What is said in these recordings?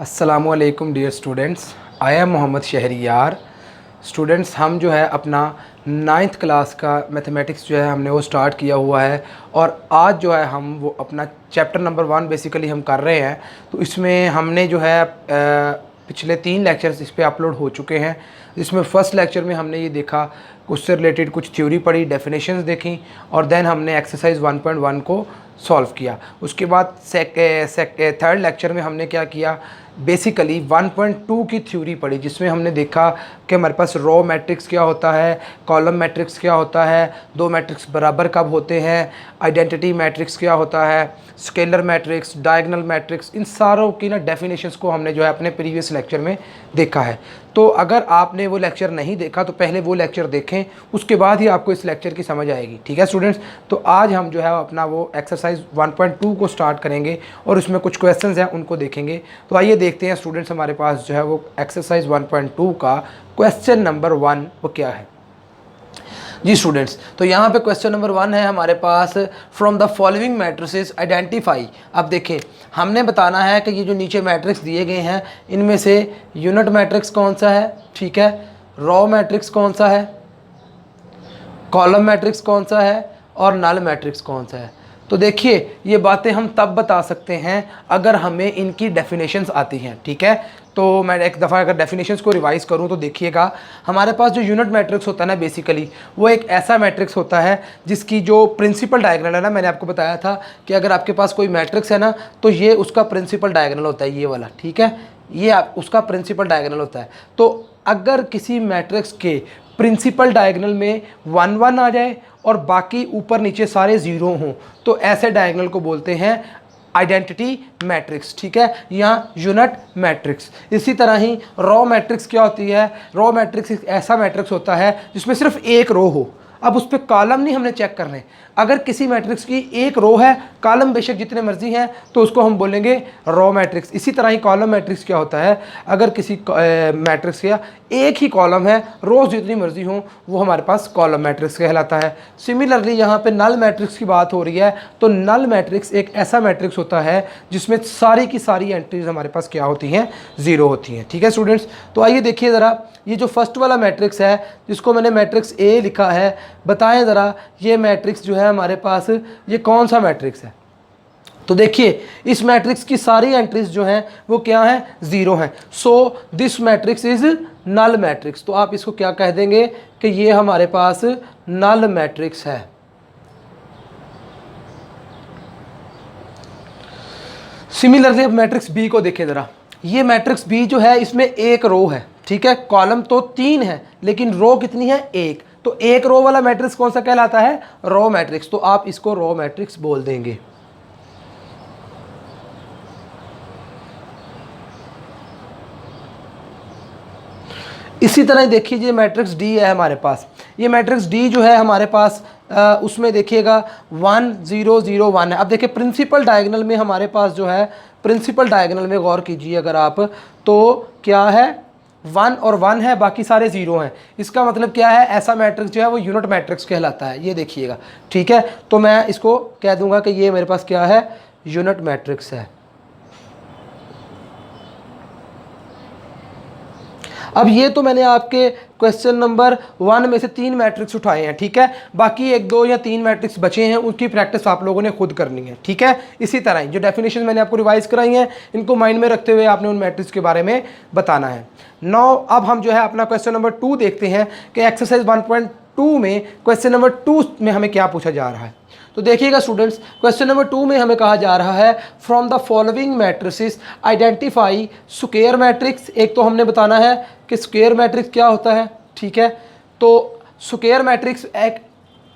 अस्सलामुअलैकुम dear students, I am Mohammad Shahriyar. Students, हम जो है अपना 9th क्लास का मैथमेटिक्स जो है हमने वो स्टार्ट किया हुआ है और आज जो है हम वो अपना चैप्टर नंबर 1 बेसिकली हम कर रहे हैं। तो इसमें हमने जो है पिछले 3 लेक्चर्स इस पे अपलोड हो चुके हैं। इसमें फ़र्स्ट लेक्चर में हमने ये देखा, उससे रिलेटेड कुछ थ्योरी पढ़ी, डेफिनेशंस देखी और देन हमने एक्सरसाइज 1.1 को सॉल्व किया। उसके बाद थर्ड लेक्चर में हमने क्या किया, बेसिकली 1.2 की थ्योरी पढ़ी, जिसमें हमने देखा कि हमारे पास रो मैट्रिक्स क्या होता है, कॉलम मैट्रिक्स क्या होता है, दो मैट्रिक्स बराबर कब होते हैं, आइडेंटिटी मैट्रिक्स क्या होता है, स्केलर मैट्रिक्स, डायगोनल मैट्रिक्स, इन सारों की ना डेफिनेशंस को हमने जो है अपने प्रीवियस लेक्चर में देखा है। तो अगर आपने वो लेक्चर नहीं देखा तो पहले वो लेक्चर देखें, उसके बाद ही आपको इस लेक्चर की समझ आएगी। ठीक है स्टूडेंट्स, तो आज हम जो है अपना वो एक्सरसाइज 1.2 को स्टार्ट करेंगे और उसमें कुछ क्वेश्चंस हैं उनको देखेंगे। तो आइए देखते हैं स्टूडेंट्स, हमारे पास जो है वो एक्सरसाइज 1.2 का क्वेश्चन नंबर 1 वो क्या है। जी स्टूडेंट्स, तो यहाँ पे क्वेश्चन नंबर 1 है हमारे पास, from the following matrices identify. अब देखें, हमने बताना है कि ये जो नीचे मैट्रिक्स दिए गए हैं इनमें से यूनिट मैट्रिक्स कौन सा है, ठीक है, रो मैट्रिक्स कौन सा है, कॉलम मैट्रिक्स कौन सा है और नल मैट्रिक्स कौन सा है। तो देखिए, ये बातें हम तब बता सकते हैं अगर हमें इनकी डेफिनेशंस आती हैं। ठीक है, तो मैं एक दफ़ा अगर डेफिनेशंस को रिवाइज़ करूं तो देखिएगा, हमारे पास जो यूनिट मैट्रिक्स होता है ना, बेसिकली वो एक ऐसा मैट्रिक्स होता है जिसकी जो प्रिंसिपल डायगोनल है ना, मैंने आपको बताया था कि अगर आपके पास कोई मैट्रिक्स है ना तो ये उसका प्रिंसिपल डायगोनल होता है, ये वाला। ठीक है, ये उसका प्रिंसिपल डायगोनल होता है। तो अगर किसी मैट्रिक्स के प्रिंसिपल डायगोनल में 1 1 आ जाए और बाकी ऊपर नीचे सारे ज़ीरो हों तो ऐसे डायगोनल को बोलते हैं आइडेंटिटी मैट्रिक्स। ठीक है, या यूनिट मैट्रिक्स। इसी तरह ही रो मैट्रिक्स क्या होती है, रो मैट्रिक्स एक ऐसा मैट्रिक्स होता है जिसमें सिर्फ एक रो हो। अब उस पर कॉलम नहीं हमने चेक करने, अगर किसी मैट्रिक्स की एक रो है, कॉलम बेशक जितने मर्जी हैं, तो उसको हम बोलेंगे रो मैट्रिक्स। इसी तरह ही कॉलम मैट्रिक्स क्या होता है, अगर किसी मैट्रिक्स का एक ही कॉलम है, रोज जितनी मर्जी हो, वो हमारे पास कॉलम मैट्रिक्स कहलाता है। सिमिलरली यहाँ पे नल मैट्रिक्स की बात हो रही है, तो नल मैट्रिक्स एक ऐसा मैट्रिक्स होता है जिसमें सारी की सारी एंट्रीज हमारे पास क्या होती हैं, ज़ीरो होती हैं। ठीक है स्टूडेंट्स, तो आइए देखिए ज़रा, ये जो फर्स्ट वाला मैट्रिक्स है जिसको मैंने मैट्रिक्स ए लिखा है, बताएं ज़रा ये मैट्रिक्स जो है हमारे पास ये कौन सा मैट्रिक्स है। तो देखिए, इस मैट्रिक्स की सारी एंट्रीज जो हैं वो क्या हैं, ज़ीरो हैं। So this matrix is null matrix. तो आप इसको क्या कह देंगे कि ये हमारे पास नल मैट्रिक्स है। सिमिलरली अब मैट्रिक्स बी को देखें ज़रा, ये मैट्रिक्स बी जो है इसमें एक रो है। ठीक है, कॉलम तो 3 है लेकिन रो कितनी है, एक। तो एक रो वाला मैट्रिक्स कौन सा कहलाता है, रो मैट्रिक्स। तो आप इसको रो मैट्रिक्स बोल देंगे। इसी तरह देखिए, ये मैट्रिक्स डी है हमारे पास, ये मैट्रिक्स डी जो है हमारे पास उसमें देखिएगा 1 0 0 1 है। अब देखिए, प्रिंसिपल डायगोनल में हमारे पास जो है, प्रिंसिपल डायगोनल में गौर कीजिए अगर आप, तो क्या है, 1 और 1 है, बाकी सारे ज़ीरो हैं। इसका मतलब क्या है, ऐसा मैट्रिक्स जो है वो यूनिट मैट्रिक्स कहलाता है। ये देखिएगा, ठीक है, तो मैं इसको कह दूंगा कि ये मेरे पास क्या है, यूनिट मैट्रिक्स है। अब ये तो मैंने आपके क्वेश्चन नंबर 1 में से 3 मैट्रिक्स उठाए हैं। ठीक है, बाकी 1 2 या 3 मैट्रिक्स बचे हैं, उनकी प्रैक्टिस आप लोगों ने खुद करनी है। ठीक है, इसी तरह जो डेफिनेशन मैंने आपको रिवाइज कराई हैं, इनको माइंड में रखते हुए आपने उन मैट्रिक्स के बारे में बताना है। नाउ अब हम जो है अपना क्वेश्चन नंबर 2 देखते हैं कि एक्सरसाइज 1.2 में क्वेश्चन नंबर 2 में हमें क्या पूछा जा रहा है। तो देखिएगा स्टूडेंट्स, क्वेश्चन नंबर 2 में हमें कहा जा रहा है, from the following matrices identify square matrix. एक तो हमने बताना है कि स्क्वायर मैट्रिक्स क्या होता है। ठीक है, तो स्क्वायर मैट्रिक्स एक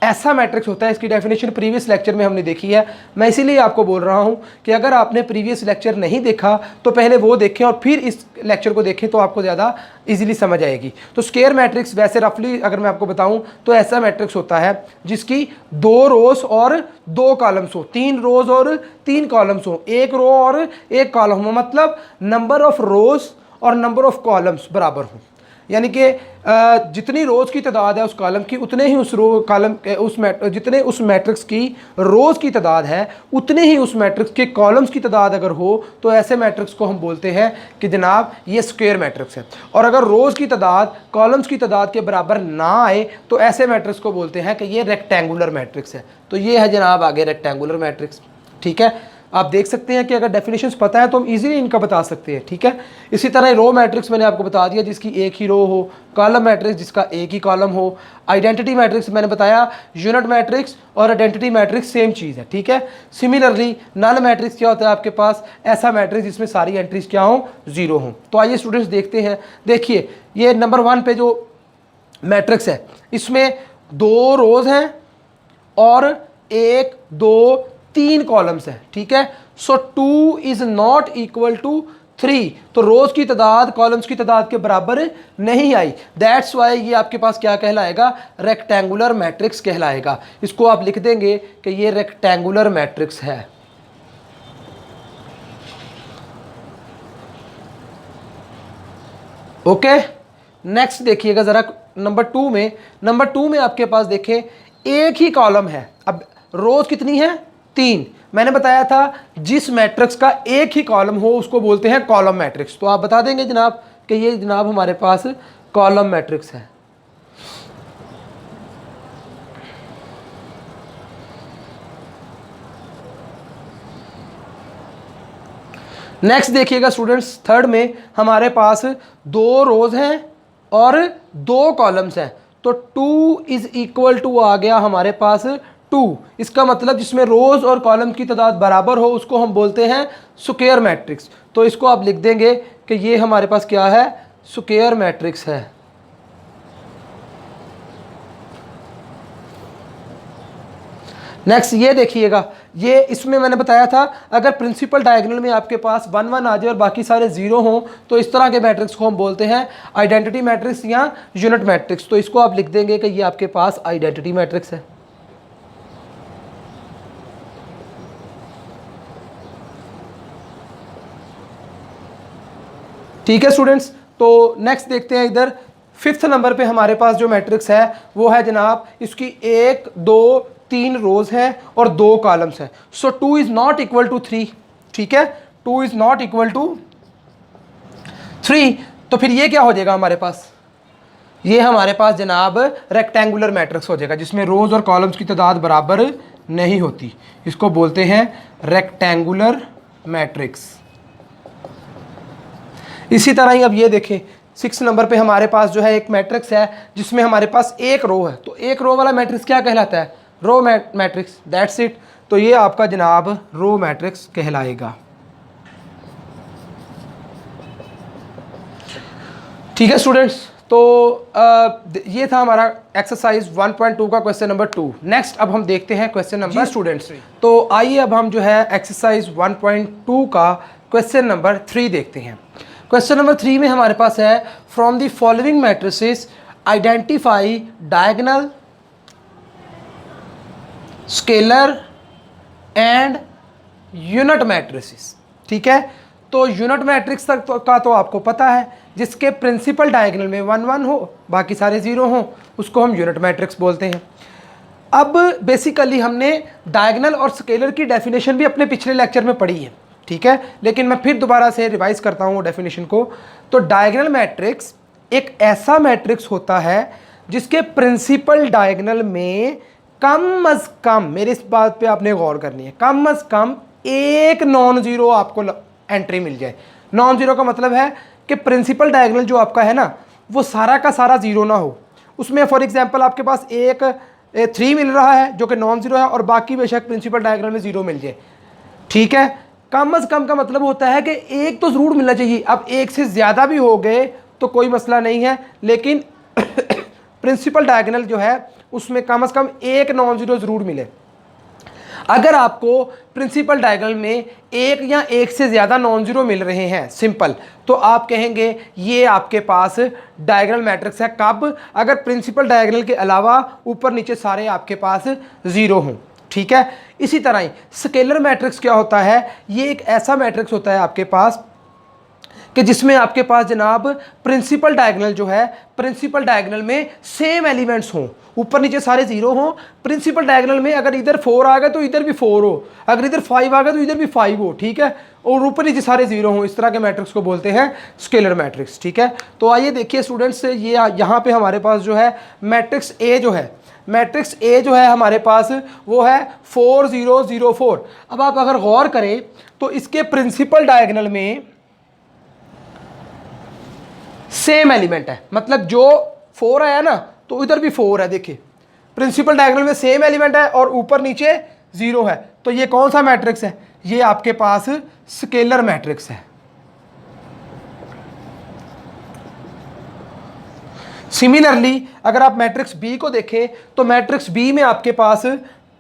ऐसा मैट्रिक्स होता है, इसकी डेफिनेशन प्रीवियस लेक्चर में हमने देखी है। मैं इसीलिए आपको बोल रहा हूं कि अगर आपने प्रीवियस लेक्चर नहीं देखा तो पहले वो देखें और फिर इस लेक्चर को देखें, तो आपको ज़्यादा इजीली समझ आएगी। तो स्क्वायर मैट्रिक्स वैसे रफली अगर मैं आपको बताऊं तो ऐसा मैट्रिक्स होता है जिसकी 2 रोज और 2 कॉलम्स हो, 3 रोज और 3 कॉलम्स हो, 1 रो और 1 कॉलम हो, मतलब नंबर ऑफ रोज और नंबर ऑफ कॉलम्स बराबर हो। यानी कि जितनी रोज़ की तादाद है उस कॉलम की, उतने ही उस रो कॉलम जितने उस मैट्रिक्स की रोज़ की तादाद है उतने ही उस मैट्रिक्स के कॉलम्स की तादाद अगर हो तो ऐसे मैट्रिक्स को हम बोलते हैं कि जनाब ये स्क्वायर मैट्रिक्स है। और अगर रोज़ की तादाद कॉलम्स की तादाद के बराबर ना आए तो ऐसे मैट्रिक्स को बोलते हैं कि ये रेक्टेंगुलर मैट्रिक्स है। तो ये है जनाब आगे रेक्टेंगुलर मैट्रिक्स। ठीक है, आप देख सकते हैं कि अगर डेफिनेशंस पता है तो हम इजीली इनका बता सकते हैं। ठीक है, इसी तरह रो मैट्रिक्स मैंने आपको बता दिया जिसकी एक ही रो हो, कॉलम मैट्रिक्स जिसका एक ही कॉलम हो, आइडेंटिटी मैट्रिक्स मैंने बताया, यूनिट मैट्रिक्स और आइडेंटिटी मैट्रिक्स सेम चीज़ है। ठीक है, सिमिलरली नल मैट्रिक्स क्या होता है आपके पास, ऐसा मैट्रिक्स जिसमें सारी एंट्रीज क्या हो, जीरो हो। तो आइए स्टूडेंट्स देखते हैं। देखिए ये नंबर 1 पे जो मैट्रिक्स है इसमें 2 रोज़ हैं और 1 2 3 कॉलम्स है। ठीक है, सो 2 इज नॉट इक्वल टू 3, तो रोज की तादाद कॉलम्स की तादाद के बराबर नहीं आई। दैट्स वाई ये आपके पास क्या कहलाएगा, रेक्टेंगुलर मैट्रिक्स कहलाएगा। इसको आप लिख देंगे कि ये रेक्टेंगुलर मैट्रिक्स है। ओके, नेक्स्ट देखिएगा जरा नंबर 2 में आपके पास देखें एक ही कॉलम है। अब रोज कितनी है, 3। मैंने बताया था जिस मैट्रिक्स का एक ही कॉलम हो उसको बोलते हैं कॉलम मैट्रिक्स। तो आप बता देंगे जनाब कि ये जनाब हमारे पास कॉलम मैट्रिक्स है। नेक्स्ट देखिएगा स्टूडेंट्स, 3rd में हमारे पास 2 रोज हैं और 2 कॉलम्स हैं। तो 2 इज इक्वल टू आ गया हमारे पास 2। इसका मतलब जिसमें रोज और कॉलम की तादाद बराबर हो उसको हम बोलते हैं स्क्वायर मैट्रिक्स। तो इसको आप लिख देंगे कि ये हमारे पास क्या है, स्क्वायर मैट्रिक्स है। नेक्स्ट ये देखिएगा, ये इसमें मैंने बताया था अगर प्रिंसिपल डायगोनल में आपके पास 1 1 आ जाए और बाकी सारे 0 हों तो इस तरह के मैट्रिक्स को हम बोलते हैं आइडेंटिटी मैट्रिक्स या यूनिट मैट्रिक्स। तो इसको आप लिख देंगे कि ये आपके पास आइडेंटिटी मैट्रिक्स है। ठीक है स्टूडेंट्स, तो नेक्स्ट देखते हैं इधर 5th नंबर पे हमारे पास जो मैट्रिक्स है वो है जनाब इसकी 1 2 3 रोज हैं और 2 कॉलम्स हैं। सो 2 इज नॉट इक्वल टू 3। ठीक है, 2 इज नॉट इक्वल टू 3। तो फिर ये क्या हो जाएगा हमारे पास, ये हमारे पास जनाब रेक्टेंगुलर मैट्रिक्स हो जाएगा जिसमें रोज और कॉलम्स की तादाद बराबर नहीं होती। इसको बोलते हैं रेक्टेंगुलर मैट्रिक्स। इसी तरह ही अब ये देखें 6 नंबर पे हमारे पास जो है एक मैट्रिक्स है जिसमें हमारे पास एक रो है। तो एक रो वाला मैट्रिक्स क्या कहलाता है, रो मैट्रिक्स। That's it. तो ये आपका जनाब रो मैट्रिक्स कहलाएगा। ठीक है स्टूडेंट्स, तो ये था हमारा एक्सरसाइज 1.2 का क्वेश्चन नंबर 2। नेक्स्ट अब हम देखते हैं क्वेश्चन नंबर स्टूडेंट्स। तो आइए अब हम जो है एक्सरसाइज 1.2 का क्वेश्चन नंबर 3 देखते हैं। क्वेश्चन नंबर 3 में हमारे पास है from the following matrices identify diagonal, scalar and unit matrices. ठीक है, तो यूनिट मैट्रिक्स तक का तो आपको पता है, जिसके प्रिंसिपल डायगोनल में 1 1 हो बाकी सारे 0 हो उसको हम यूनिट मैट्रिक्स बोलते हैं। अब बेसिकली हमने डायगोनल और स्केलर की डेफिनेशन भी अपने पिछले लेक्चर में पढ़ी है। ठीक है, लेकिन मैं फिर दोबारा से रिवाइज करता हूँ डेफिनेशन को। तो डायगोनल मैट्रिक्स एक ऐसा मैट्रिक्स होता है जिसके प्रिंसिपल डायगोनल में कम अज कम, मेरी इस बात पे आपने गौर करनी है, कम अज कम एक नॉन जीरो आपको एंट्री मिल जाए। नॉन जीरो का मतलब है कि प्रिंसिपल डायगोनल जो आपका है ना वो सारा का सारा जीरो ना हो, उसमें फॉर एग्जांपल आपके पास एक 3 मिल रहा है जो कि नॉन जीरो है और बाकी बेशक प्रिंसिपल डायगोनल में 0 मिल जाए। ठीक है, कम अज कम का मतलब होता है कि एक तो ज़रूर मिलना चाहिए। अब एक से ज़्यादा भी हो गए तो कोई मसला नहीं है, लेकिन प्रिंसिपल डायगोनल जो है उसमें कम से कम एक नॉन जीरो ज़रूर मिले। अगर आपको प्रिंसिपल डायगोनल में एक या एक से ज़्यादा नॉन जीरो मिल रहे हैं सिंपल, तो आप कहेंगे ये आपके पास डायगोनल मैट्रिक्स है। कब, अगर प्रिंसिपल डायगोनल के अलावा ऊपर नीचे सारे आपके पास 0 हों। ठीक है, इसी तरह ही स्केलर मैट्रिक्स क्या होता है, ये एक ऐसा मैट्रिक्स होता है आपके पास कि जिसमें आपके पास जनाब प्रिंसिपल डायगोनल जो है, प्रिंसिपल डायगोनल में सेम एलिमेंट्स हों, ऊपर नीचे सारे जीरो हों। प्रिंसिपल डायगोनल में अगर इधर 4 आ गया तो इधर भी 4 हो, अगर इधर 5 आ गया तो इधर भी 5 हो, ठीक है, और ऊपर नीचे सारे जीरो हों। इस तरह के मैट्रिक्स को बोलते हैं स्केलर मैट्रिक्स, ठीक है। तो आइए देखिए स्टूडेंट्स, ये यहाँ पे हमारे पास जो है मैट्रिक्स ए जो है, मैट्रिक्स ए जो है हमारे पास वो है 4 0 0 4। अब आप अगर गौर करें तो इसके प्रिंसिपल डायगोनल में सेम एलिमेंट है, मतलब जो 4 आया ना तो इधर भी 4 है। देखिए प्रिंसिपल डायगोनल में सेम एलिमेंट है और ऊपर नीचे 0 है, तो ये कौन सा मैट्रिक्स है? ये आपके पास स्केलर मैट्रिक्स है। सिमिलरली अगर आप मैट्रिक्स बी को देखें तो मैट्रिक्स बी में आपके पास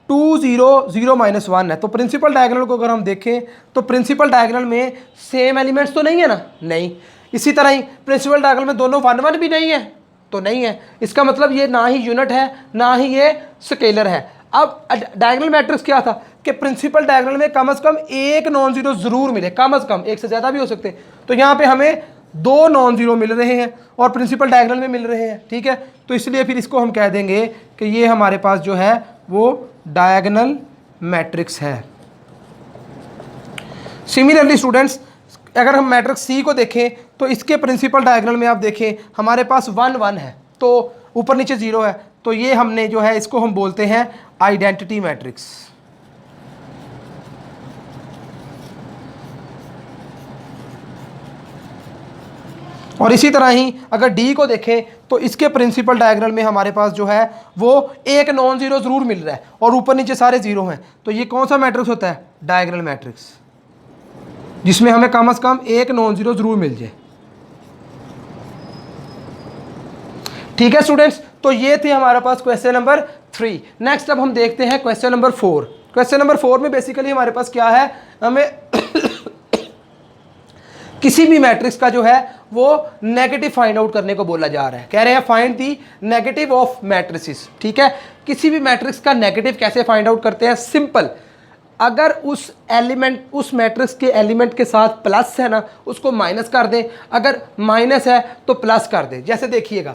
2 0 0 -1 है। तो प्रिंसिपल डायगोनल को अगर हम देखें तो प्रिंसिपल डायगोनल में सेम एलिमेंट्स तो नहीं है ना, नहीं। इसी तरह ही प्रिंसिपल डायगोनल में दोनों 1 1 भी नहीं है, तो नहीं है। इसका मतलब ये ना ही यूनिट है ना ही ये स्केलर है। अब डायगोनल मैट्रिक्स क्या था कि प्रिंसिपल डायगोनल में कम से कम एक नॉन जीरो जरूर मिले, कम से कम, एक से ज़्यादा भी हो सकते। तो यहाँ पे हमें 2 नॉन जीरो मिल रहे हैं और प्रिंसिपल डायगोनल में मिल रहे हैं, ठीक है। तो इसलिए फिर इसको हम कह देंगे कि ये हमारे पास जो है वो डायगोनल मैट्रिक्स है। सिमिलरली स्टूडेंट्स, अगर हम मैट्रिक्स सी को देखें तो इसके प्रिंसिपल डायगोनल में आप देखें हमारे पास 1 1 है, तो ऊपर नीचे 0 है, तो ये हमने जो है इसको हम बोलते हैं आइडेंटिटी मैट्रिक्स। और इसी तरह ही अगर डी को देखें तो इसके प्रिंसिपल डायगोनल में हमारे पास जो है वो एक नॉन जीरो जरूर मिल रहा है और ऊपर नीचे सारे जीरो हैं, तो ये कौन सा मैट्रिक्स होता है? डायगोनल मैट्रिक्स, जिसमें हमें कम से कम एक नॉन जीरो जरूर मिल जाए, ठीक है स्टूडेंट्स। तो ये थे हमारे पास क्वेश्चन नंबर 3। नेक्स्ट अब हम देखते हैं क्वेश्चन नंबर 4। क्वेश्चन नंबर 4 में बेसिकली हमारे पास क्या है, हमें किसी भी मैट्रिक्स का जो है वो नेगेटिव फाइंड आउट करने को बोला जा रहा है। कह रहे हैं find the negative of matrices, ठीक है। किसी भी मैट्रिक्स का नेगेटिव कैसे फाइंड आउट करते हैं? सिंपल, अगर उस एलिमेंट, उस मैट्रिक्स के एलिमेंट के साथ प्लस है ना, उसको माइनस कर दें, अगर माइनस है तो प्लस कर दें। जैसे देखिएगा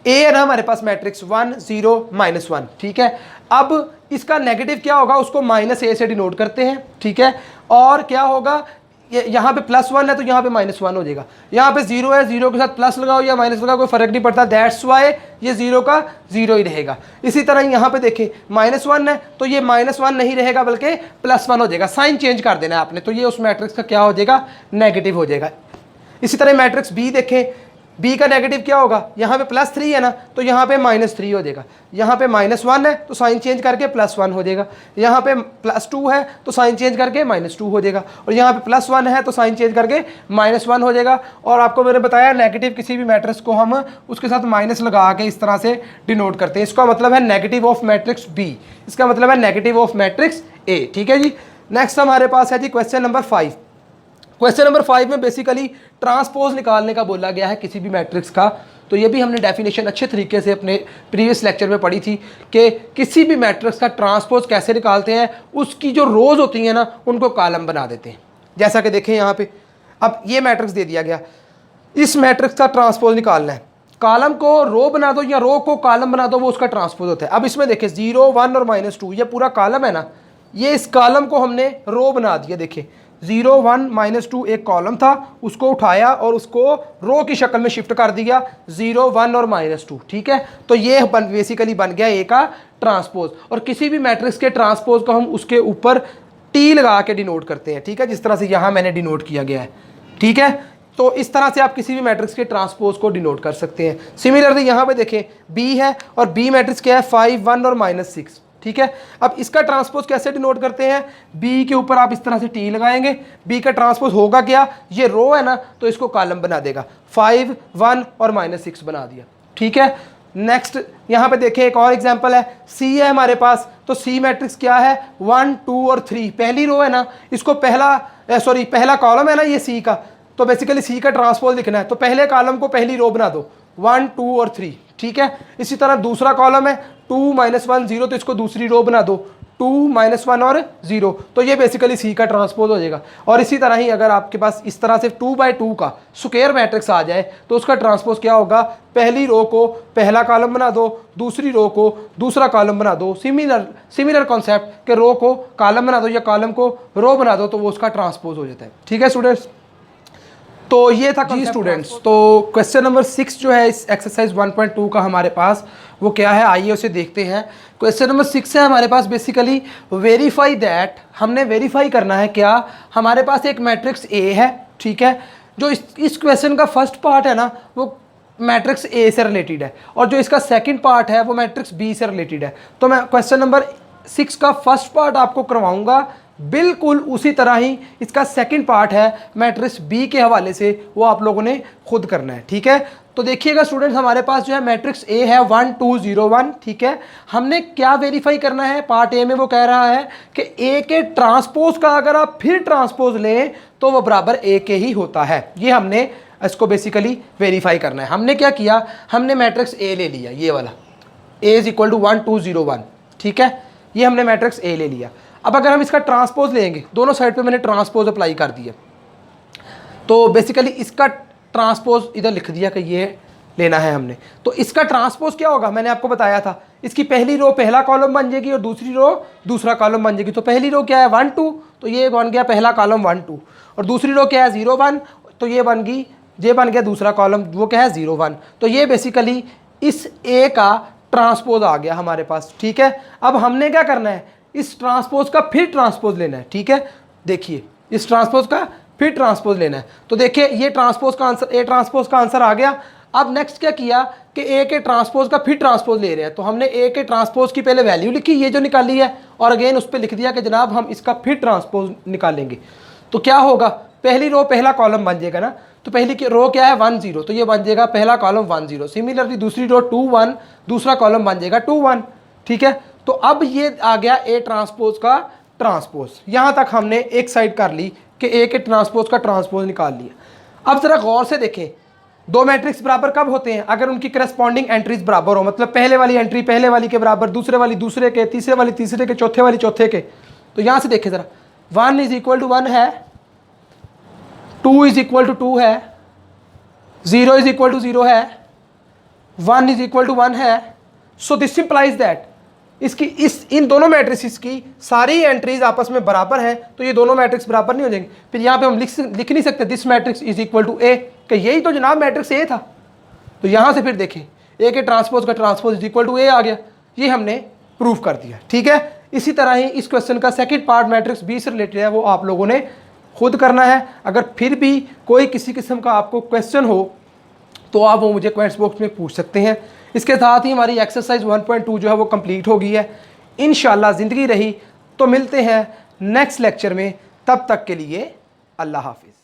ए है ना हमारे पास मैट्रिक्स 1 0 -1, ठीक है। अब इसका नेगेटिव क्या होगा, उसको -a से डिनोट करते हैं, ठीक है। और क्या होगा, यहाँ पे +1 है तो यहाँ पे -1 हो जाएगा। यहाँ पे 0 है, 0 के साथ प्लस लगाओ या माइनस लगाओ कोई फर्क नहीं पड़ता, दैट्स वाई ये 0 का 0 ही रहेगा। इसी तरह यहाँ पे देखें -1 है तो ये -1 नहीं रहेगा बल्कि +1 हो जाएगा। साइन चेंज कर देना है आपने, तो ये उस मैट्रिक्स का क्या हो जाएगा? नेगेटिव हो जाएगा। इसी तरह मैट्रिक्स बी देखें, बी का नेगेटिव क्या होगा, यहाँ पे +3 है ना तो यहाँ पे -3 हो जाएगा। यहाँ पे -1 है तो साइन चेंज करके +1 हो जाएगा। यहाँ पे +2 है तो साइन चेंज करके -2 हो जाएगा। और यहाँ पे +1 है तो साइन चेंज करके -1 हो जाएगा। और आपको मैंने बताया नेगेटिव किसी भी मैट्रिक्स को हम उसके साथ माइनस लगा के इस तरह से डिनोट करते हैं। इसका मतलब है नेगेटिव ऑफ मैट्रिक्स बी, इसका मतलब है नेगेटिव ऑफ मैट्रिक्स ए, ठीक है जी। नेक्स्ट हमारे पास है जी क्वेश्चन नंबर 5। क्वेश्चन नंबर 5 में बेसिकली ट्रांसपोज निकालने का बोला गया है किसी भी मैट्रिक्स का। तो ये भी हमने डेफिनेशन अच्छे तरीके से अपने प्रीवियस लेक्चर में पढ़ी थी कि किसी भी मैट्रिक्स का ट्रांसपोज कैसे निकालते हैं, उसकी जो रोज होती हैं ना उनको कॉलम बना देते हैं। जैसा कि देखें यहाँ पे, अब ये मैट्रिक्स दे दिया गया, इस मैट्रिक्स का ट्रांसपोज निकालना है। कॉलम को रो बना दो या रो को कॉलम बना दो, वो उसका ट्रांसपोज होता है। अब इसमें देखें 0 1 और -2 ये पूरा कॉलम है ना, ये इस कॉलम को हमने रो बना दिया। देखिए 0 1 -2 एक कॉलम था, उसको उठाया और उसको रो की शक्ल में शिफ्ट कर दिया 0 1 और -2, ठीक है। तो ये बेसिकली बन गया ए का ट्रांसपोज। और किसी भी मैट्रिक्स के ट्रांसपोज को हम उसके ऊपर टी लगा के डिनोट करते हैं, ठीक है, जिस तरह से यहाँ मैंने डिनोट किया गया है, ठीक है। तो इस तरह से आप किसी भी मैट्रिक्स के ट्रांसपोज को डिनोट कर सकते हैं। सिमिलरली यहाँ पे देखें बी है और बी मैट्रिक्स क्या है 5 1 और -6, ठीक है। अब इसका ट्रांसपोज कैसे डिनोट करते हैं, बी के ऊपर आप इस तरह से टी लगाएंगे, बी का ट्रांसपोज होगा क्या, ये रो है ना तो इसको कॉलम बना देगा, 5 1 और -6 बना दिया, ठीक है। नेक्स्ट यहाँ पे देखें एक और एग्जांपल है, सी है हमारे पास। तो सी मैट्रिक्स क्या है 1 2 और 3, पहली रो है ना, इसको पहला कॉलम है ना ये सी का, तो बेसिकली सी का ट्रांसपोज लिखना है तो पहले कॉलम को पहली रो बना दो 1 2 और 3, ठीक है। इसी तरह दूसरा कॉलम है 2 -1 0, तो इसको दूसरी रो बना दो 2 -1 और 0, तो ये बेसिकली सी का ट्रांसपोज हो जाएगा। और इसी तरह ही अगर आपके पास इस तरह से 2×2 का स्क्वायर मैट्रिक्स आ जाए तो उसका ट्रांसपोज क्या होगा, पहली रो को पहला कॉलम बना दो, दूसरी रो को दूसरा कॉलम बना दो। सिमिलर कॉन्सेप्ट के रो को कॉलम बना दो या कॉलम को रो बना दो, तो वो उसका ट्रांसपोज हो जाता है। ठीक है स्टूडेंट्स, तो ये था जी स्टूडेंट्स। तो क्वेश्चन नंबर 6 जो है इस एक्सरसाइज 1.2 का हमारे पास, वो क्या है, आइए उसे देखते हैं। क्वेश्चन नंबर 6 है हमारे पास बेसिकली वेरीफाई दैट, हमने वेरीफाई करना है क्या, हमारे पास एक मैट्रिक्स ए है, ठीक है। जो इस क्वेश्चन का फर्स्ट पार्ट है ना वो मैट्रिक्स ए से रिलेटेड है, और जो इसका सेकंड पार्ट है वो मैट्रिक्स बी से रिलेटेड है। तो मैं क्वेश्चन नंबर 6 का फर्स्ट पार्ट आपको करवाऊंगा, बिल्कुल उसी तरह ही इसका सेकंड पार्ट है मैट्रिक्स बी के हवाले से, वो आप लोगों ने खुद करना है। ठीक है, तो देखिएगा स्टूडेंट्स, हमारे पास जो है मैट्रिक्स ए है 1 2 0 1। ठीक है, हमने क्या वेरीफाई करना है, पार्ट ए में वो कह रहा है कि ए के ट्रांसपोज का अगर आप फिर ट्रांसपोज लें तो वो बराबर ए के ही होता है। ये हमने इसको बेसिकली वेरीफाई करना है। हमने क्या किया, हमने मैट्रिक्स ए ले लिया, ये वाला ए इज इक्वल टू 1 2 0 1। ठीक है, ये हमने मैट्रिक्स ए ले लिया। अब अगर हम इसका ट्रांसपोज लेंगे, दोनों साइड पे मैंने ट्रांसपोज अप्लाई कर दिया, तो बेसिकली इसका ट्रांसपोज इधर लिख दिया कि ये लेना है हमने। तो इसका ट्रांसपोज क्या होगा, मैंने आपको बताया था, इसकी पहली रो पहला कॉलम बन जाएगी और दूसरी रो दूसरा कॉलम बन जाएगी। तो पहली रो क्या है 1 2, तो ये बन गया पहला कॉलम 1 2, और दूसरी रो क्या है 0 1, तो ये बन गया दूसरा कॉलम, वो क्या है 0 1। तो ये बेसिकली इस ए का ट्रांसपोज आ गया हमारे पास। ठीक है, अब हमने क्या करना है, इस ट्रांसपोज का फिर ट्रांसपोज लेना है। ठीक है, देखिए इस ट्रांसपोज का फिर ट्रांसपोज लेना है। तो देखिए ये ट्रांसपोज का आंसर, ए ट्रांसपोज का आंसर आ गया। अब नेक्स्ट क्या किया कि ए के ट्रांसपोज का फिर ट्रांसपोज ले रहे हैं, तो हमने ए के ट्रांसपोज की पहले वैल्यू लिखी, ये जो निकाली है, और अगेन उस पर लिख दिया कि जनाब हम इसका फिर ट्रांसपोज निकालेंगे। तो क्या होगा, पहली रो पहला कॉलम बन जाएगा ना, तो पहली की रो क्या है 1 0, तो ये बन जाएगा पहला कॉलम 1 0। सिमिलरली दूसरी रो 2 1, दूसरा कॉलम बन जाएगा 2 1। ठीक है, तो अब ये आ गया ए ट्रांसपोज का ट्रांसपोज। यहां तक हमने एक साइड कर ली कि ए के ट्रांसपोज का ट्रांसपोज निकाल लिया। अब जरा गौर से देखें, दो मैट्रिक्स बराबर कब होते हैं, अगर उनकी करस्पॉन्डिंग एंट्रीज बराबर हो, मतलब पहले वाली एंट्री पहले वाली के बराबर, दूसरे वाली दूसरे के, तीसरे वाली तीसरे के, चौथे वाली चौथे के। तो यहां से देखें जरा, 1 इज इक्वल टू 1 है, 2 इज इक्वल टू 2 है, 0 इज इक्वल टू 0 है, 1 इज इक्वल टू 1 है। सो दिस इंप्लाइज दैट इसकी इन दोनों मैट्रिक्स की सारी एंट्रीज आपस में बराबर हैं, तो ये दोनों मैट्रिक्स बराबर नहीं हो जाएंगे। फिर यहाँ पे हम लिख नहीं सकते this matrix is equal to A, कि यही तो जनाब मैट्रिक्स ए था। तो यहाँ से फिर देखें ए के ट्रांसपोज का ट्रांसपोज इज इक्वल टू ए आ गया, ये हमने प्रूव कर दिया। ठीक है, इसी तरह ही इस क्वेश्चन का सेकंड पार्ट मैट्रिक्स बी से रिलेटेड है, वो आप लोगों ने खुद करना है। अगर फिर भी कोई किसी किस्म का आपको क्वेश्चन हो तो आप वो मुझे कमेंट्स बॉक्स में पूछ सकते हैं। इसके साथ ही हमारी एक्सरसाइज 1.2 जो है वो कंप्लीट हो गई है। इंशाल्लाह ज़िंदगी रही तो मिलते हैं नेक्स्ट लेक्चर में, तब तक के लिए अल्लाह हाफिज़।